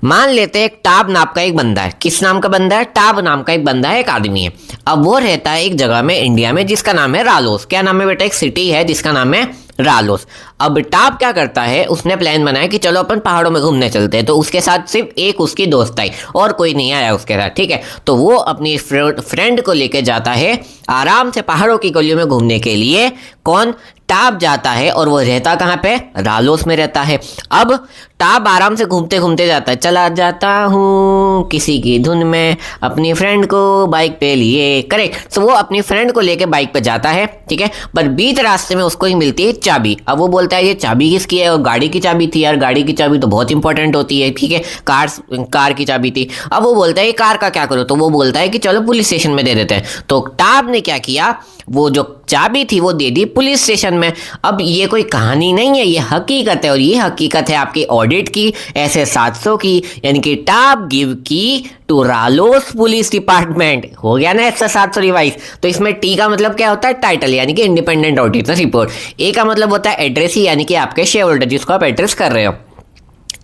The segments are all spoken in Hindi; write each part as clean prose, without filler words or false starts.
मान लेते हैं एक टाब नाम का एक बंदा है। किस नाम का बंदा है? टाब नाम का एक बंदा है, एक आदमी है। अब वो रहता है एक जगह में इंडिया में जिसका नाम है रालोस। क्या नाम है बेटा? एक सिटी है जिसका नाम है रालोस। अब टाब क्या करता है, उसने प्लान बनाया कि चलो अपन पहाड़ों में घूमने चलते हैं। तो उसके साथ सिर्फ एक उसकी दोस्त आई और कोई नहीं आया उसके साथ, ठीक है। तो वो अपनी फ्रेंड को लेके जाता है आराम से पहाड़ों की गलियों में घूमने के लिए। कौन? टाब जाता है। और वो रहता कहाँ पे? रालोस में रहता है। अब टाब आराम से घूमते घूमते जाता है, चला जाता हूँ किसी की धुन में अपनी फ्रेंड को बाइक पे लिए, करेक्ट। तो वो अपनी फ्रेंड को लेके बाइक पे जाता है, ठीक है। पर बीच रास्ते में उसको ही मिलती है चाबी। अब वो बोलता है ये चाबी किसकी है? और गाड़ी की चाबी थी यार, गाड़ी की चाबी तो बहुत इंपॉर्टेंट होती है, ठीक है। कार की चाबी थी। अब वो बोलता है ये कार का क्या करो? तो वो बोलता है कि चलो पुलिस स्टेशन में दे देते हैं। तो टाब ने क्या किया, वो जो चाबी थी वो दे दी पुलिस स्टेशन में। अब ये कोई कहानी नहीं है, ये हकीकत है। और ये हकीकत है आपकी ऑडिट की, ऐसे 700 की, यानी कि टाब गिव की टू रालोस पुलिस डिपार्टमेंट। हो गया ना ऐसा 700 रिवाइज। तो इसमें टी का मतलब क्या होता है? टाइटल, यानी कि इंडिपेंडेंट ऑडिटर रिपोर्ट। ए का मतलब होता है एड्रेस ही, यानी कि आपके शेयर होल्डर जिसको आप एड्रेस कर रहे हो।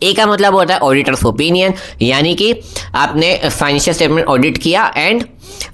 ए का मतलब होता है ऑडिटर्स ओपिनियन, यानी कि आपने फाइनेंशियल स्टेटमेंट ऑडिट किया एंड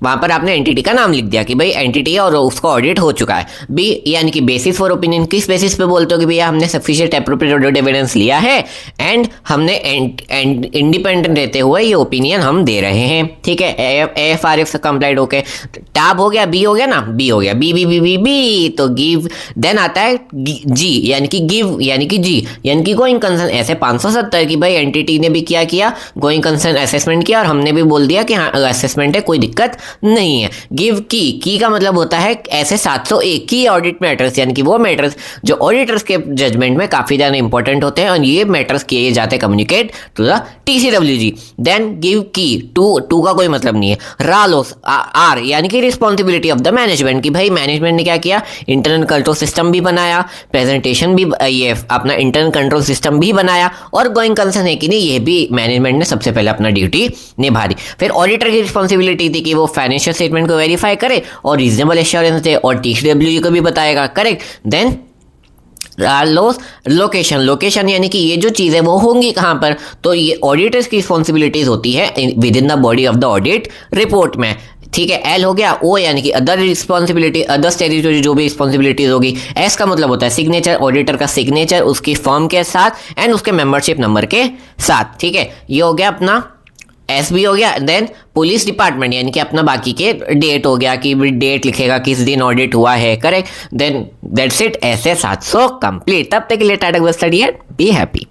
वहां पर आपने एंटिटी का नाम लिख दिया कि भाई एंटिटी है और उसका ऑडिट हो चुका है। बी यानी कि बेसिस फॉर ओपिनियन, किस बेसिस पे बोलते हो कि भैया हमने सफिशिएंट एप्रोप्रिएट ऑडिट एविडेंस लिया है एंड हमने इंडिपेंडेंट रहते हुए ये ओपिनियन हम दे रहे हैं, ठीक है। AFRF से कंप्लाइड होके टाब हो गया, बी हो गया ना, बी हो गया, B B B B B तो गिव। देन आता है जी यानी कि गिव, यानी कि जी यानी कि गोइंग कंसर्न। ऐसे 570 की भाई एंटिटी ने भी किया गोइंग कंसर्न असेसमेंट किया और हमने भी बोल दिया कि हाँ असेसमेंट है, कोई दिक्कत नहीं है। गिव की का मतलब होता है ऐसे 701 की ऑडिट मैटर्स, यानी कि वो मैटर्स जो ऑडिटर्स के जजमेंट में काफी ज्यादा इंपॉर्टेंट होते हैं और ये मैटर्स किए जाते हैं communicate to the TCWG। Then give की टू का कोई मतलब नहीं है। रालोस आर यानी कि रिस्पॉन्सिबिलिटी ऑफ द मैनेजमेंट, की भाई मैनेजमेंट ने क्या किया, इंटरनल कंट्रोल सिस्टम भी बनाया, प्रेजेंटेशन भी, ये अपना इंटरनल कंट्रोल सिस्टम भी बनाया और गोइंग कंसर्न है कि नहीं, ये भी मैनेजमेंट ने सबसे पहले अपना ड्यूटी निभा दी। फिर ऑडिटर की रिस्पॉन्सिबिलिटी थी कि वो फाइनेंशियल स्टेटमेंट को वेरीफाई करे और रीजनेबल एश्योरेंस दे और TCWG को भी बताएगा, करेक्ट। देन लोकेशन यानी कि ये जो चीज़ें वो होंगी कहाँ पर, तो ये ऑडिटर्स की रिस्पॉन्सिबिलिटीज होती है with in the body of the audit report में, ठीक है। एल हो गया, ओ यानी कि अदर रिस्पॉन्सिबिलिटी, अदर टेरिटरी जो भी रिस्पॉन्सिबिलिटीज होगी। एस का मतलब होता है सिग्नेचर, ऑडिटर का सिग्नेचर उसकी फर्म के साथ एंड उसके मेंबरशिप नंबर के साथ, ठीक है। ये हो गया अपना एस भी हो गया। देन पुलिस डिपार्टमेंट यानी कि अपना बाकी के डेट हो गया कि डेट लिखेगा किस दिन ऑडिट हुआ है, करेक्ट। देन दैट्स इट, ऐसे 700 कंप्लीट। तब तक के लिए tata good study and be happy.